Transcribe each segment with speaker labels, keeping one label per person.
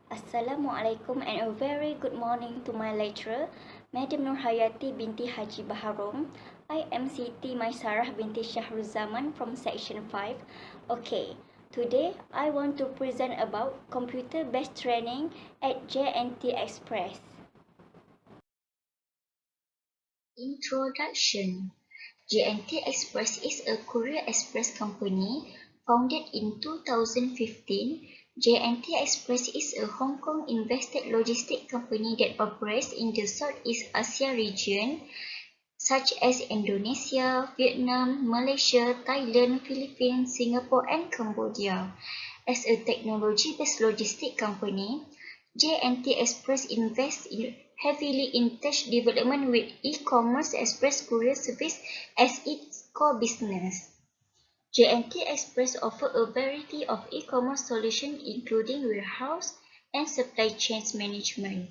Speaker 1: Assalamualaikum and a very good morning to my lecturer, Madam Nurhayati binti Haji Baharom. I am Siti MAISARAH binti SHAHRUZZAMAN from section 5. Okay, today I want to present about computer-based training at J&T Express. Introduction. J&T Express is a courier express company founded in 2015. J&T Express is a Hong Kong-invested logistics company that operates in the Southeast Asia region, such as Indonesia, Vietnam, Malaysia, Thailand, Philippines, Singapore, and Cambodia. As a technology-based logistics company, J&T Express invests heavily in tech development with e-commerce express courier service as its core business. J&T Express offers a variety of e-commerce solutions including warehouse and supply chain management.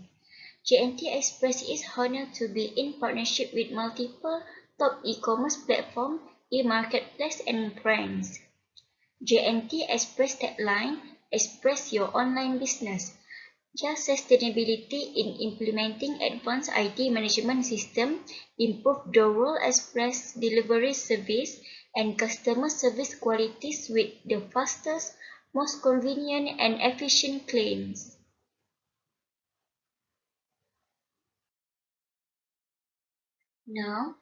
Speaker 1: J&T Express is honored to be in partnership with multiple top e-commerce platforms, e-marketplace and brands. J&T Express tagline, Express your online business. Just sustainability in implementing advanced IT management system, improve the overall express delivery service and customer service qualities with the fastest, most convenient and efficient claims. Now,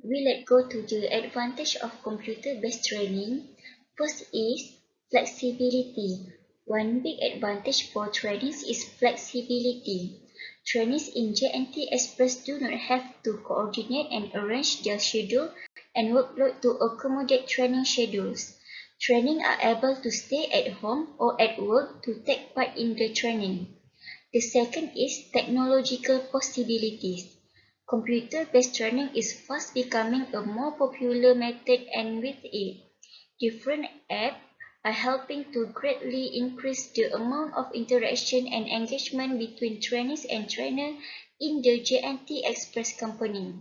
Speaker 1: let's go to the advantage of computer-based training. First is flexibility. One big advantage for trainees is flexibility. Trainees in J&T Express do not have to coordinate and arrange their schedule and workload to accommodate training schedules. Trainees are able to stay at home or at work to take part in the training. The second is technological possibilities. Computer-based training is fast becoming a more popular method, and with it, different apps are helping to greatly increase the amount of interaction and engagement between trainees and trainers in the J&T Express company.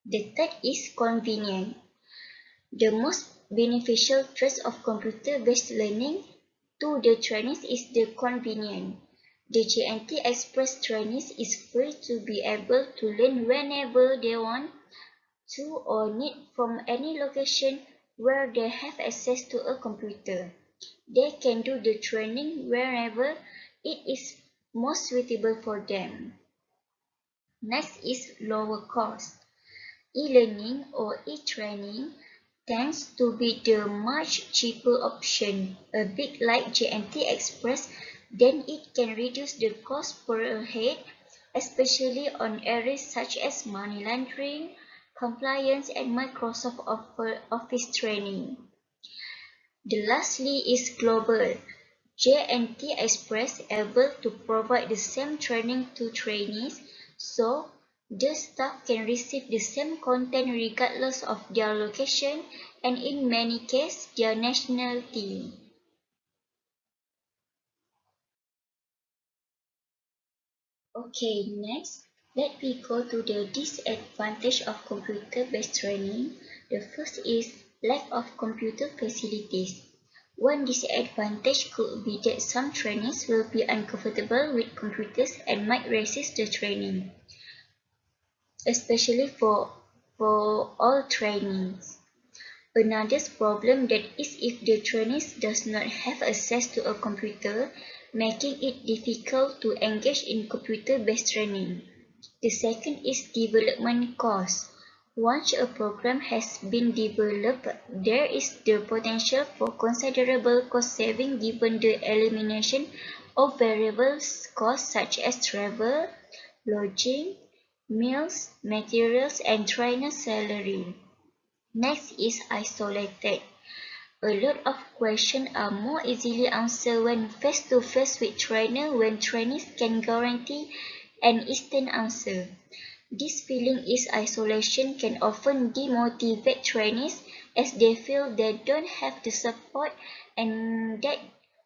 Speaker 1: The third is convenient. The most beneficial trait of computer-based learning to the trainees is the convenience. The J&T Express trainees is free to be able to learn whenever they want to or need from any location where they have access to a computer. They can do the training wherever it is most suitable for them. Next is lower cost. E-learning or e-training tends to be the much cheaper option. A bit like J&T Express, then it can reduce the cost per head, especially on areas such as money laundering, compliance, and Microsoft Office training. The lastly is global. J&T Express able to provide the same training to trainees, so the staff can receive the same content regardless of their location and in many cases their nationality. Okay, next, let me go to the disadvantage of computer-based training. The first is lack of computer facilities. One disadvantage could be that some trainees will be uncomfortable with computers and might resist the training, especially for all trainees. Another problem that is if the trainee does not have access to a computer, making it difficult to engage in computer-based training. The second is development cost. Once a program has been developed, there is the potential for considerable cost saving given the elimination of variable costs such as travel, lodging, meals, materials, and trainer salary. Next is isolated. A lot of questions are more easily answered when face-to-face with trainer when trainees can guarantee an instant answer. This feeling is isolation can often demotivate trainees as they feel they don't have the support and that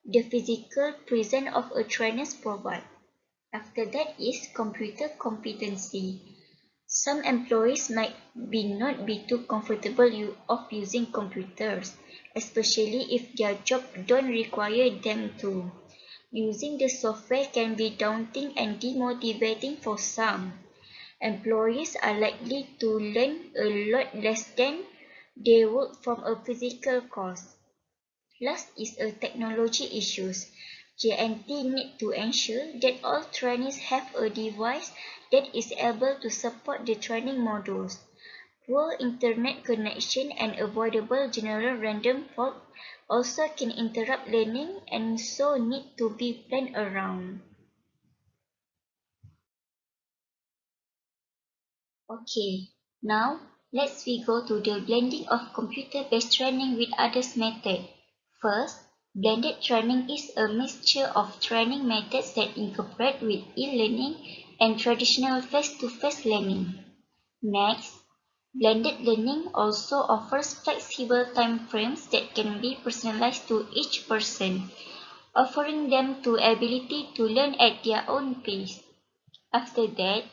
Speaker 1: the physical presence of a trainer provides. After that is computer competency. Some employees might not be too comfortable of using computers, especially if their job don't require them to. Using the software can be daunting and demotivating for some. Employees are likely to learn a lot less than they would from a physical course. Last is a technology issues. J&T need to ensure that all trainees have a device that is able to support the training modules. Poor internet connection and avoidable general random fault also can interrupt learning and so need to be planned around. Okay, now let's go to the blending of computer-based training with others method. First, blended training is a mixture of training methods that incorporate with e-learning and traditional face-to-face learning. Next, blended learning also offers flexible time frames that can be personalized to each person, offering them the ability to learn at their own pace. After that,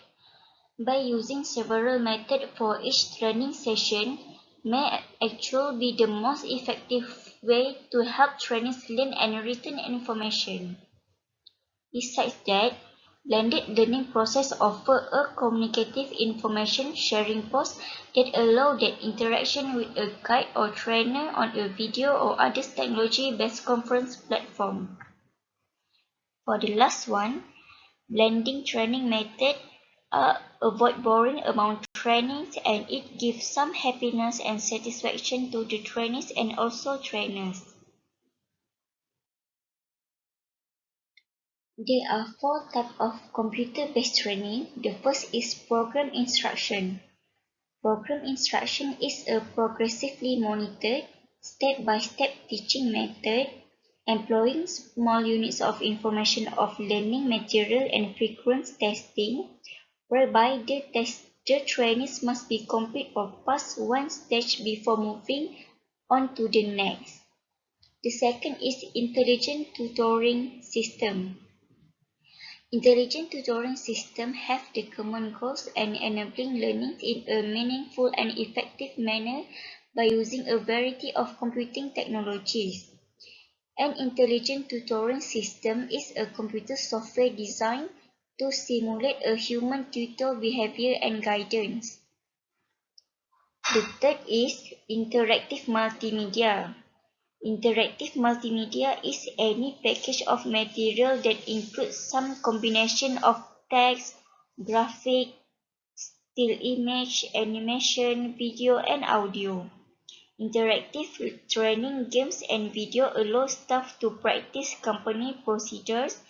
Speaker 1: by using several methods for each training session may actually be the most effective way to help trainees learn and retain information. Besides that, blended learning process offer a communicative information sharing post that allow that interaction with a guide or trainer on a video or other technology-based conference platform. For the last one, blending training method avoid boring among trainings and it gives some happiness and satisfaction to the trainees and also trainers. There are four types of computer-based training. The first is program instruction. Program instruction is a progressively monitored, step-by-step teaching method employing small units of information of learning material and frequent testing, whereby the trainees must be complete or pass one stage before moving on to the next. The second is intelligent tutoring system. Intelligent tutoring systems have the common goals and enabling learning in a meaningful and effective manner by using a variety of computing technologies. An intelligent tutoring system is a computer software designed to simulate a human tutor behavior and guidance. The third is interactive multimedia. Interactive multimedia is any package of material that includes some combination of text, graphic, still image, animation, video, and audio. Interactive training games and video allow staff to practice company procedures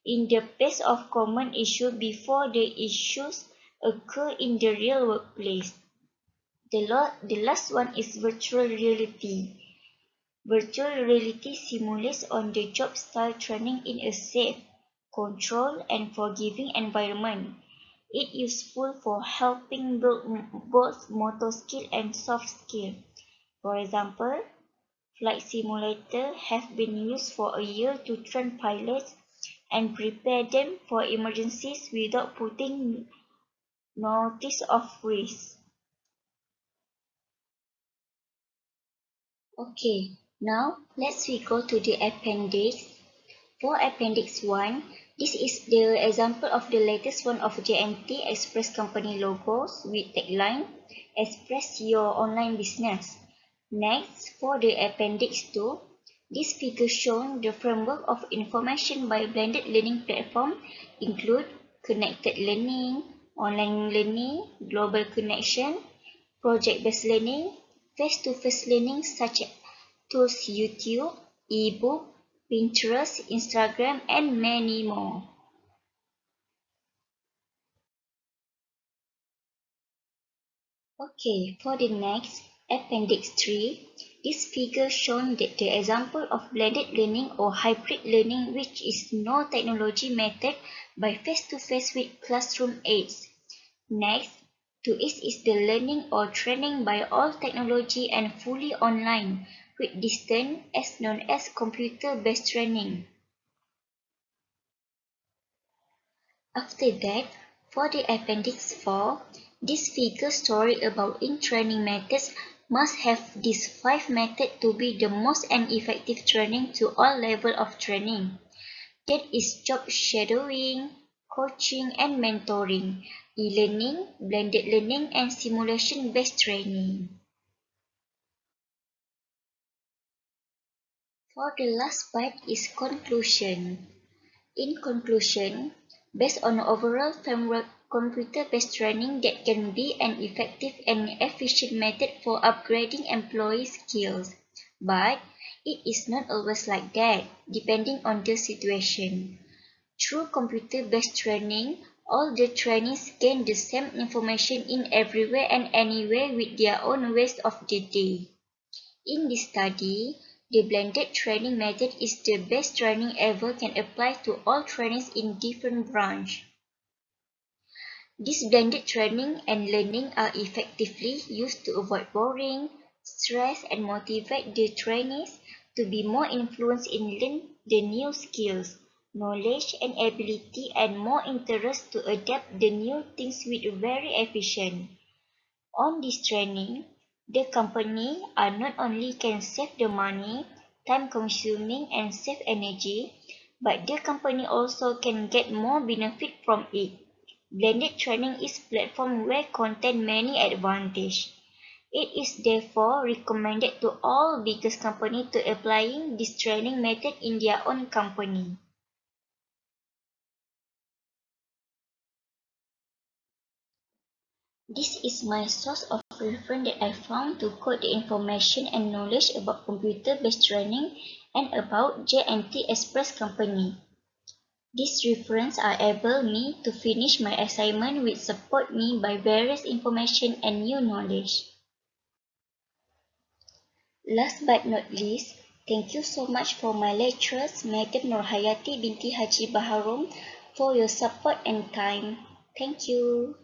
Speaker 1: in the face of common issues before the issues occur in the real workplace. The last one is virtual reality. Virtual reality simulates on-the-job style training in a safe, controlled, and forgiving environment. It is useful for helping build both motor skill and soft skill. For example, flight simulators have been used for a year to train pilots and prepare them for emergencies without putting notice of risk. Okay, now let's go to the appendix. For Appendix 1, this is the example of the latest one of J&T Express company logos with tagline, Express your online business. Next, for the Appendix 2, this figure shows the framework of information by blended learning platform include connected learning, online learning, global connection, project-based learning, face-to-face learning such as tools YouTube, ebook, Pinterest, Instagram, and many more. Okay, for the next, Appendix 3, this figure shows that the example of blended learning or hybrid learning which is no technology method by face-to-face with classroom aids. Next, to is the learning or training by all technology and fully online with distance as known as computer-based training. After that, for the Appendix 4, this figure story about in-training methods must have these 5 methods to be the most and effective training to all levels of training. That is job shadowing, coaching and mentoring, e-learning, blended learning and simulation-based training. For the last part is conclusion. In conclusion, based on overall framework, computer-based training that can be an effective and efficient method for upgrading employee skills. But it is not always like that, depending on the situation. Through computer-based training, all the trainees gain the same information in everywhere and anywhere with their own ways of the day. In this study, the blended training method is the best training ever can apply to all trainees in different branches. This blended training and learning are effectively used to avoid boring, stress and motivate the trainees to be more influenced in learn the new skills, knowledge and ability and more interest to adapt the new things with very efficient. On this training, the company are not only can save the money, time consuming and save energy, but the company also can get more benefit from it. Blended training is platform where contain many advantage. It is therefore recommended to all biggest company to applying this training method in their own company. This is my source of reference that I found to quote the information and knowledge about computer-based training and about J&T Express company. These references are able me to finish my assignment which support me by various information and new knowledge. Last but not least, thank you so much for my lecturers, Madam Nurhayati binti Haji Baharom, for your support and time. Thank you.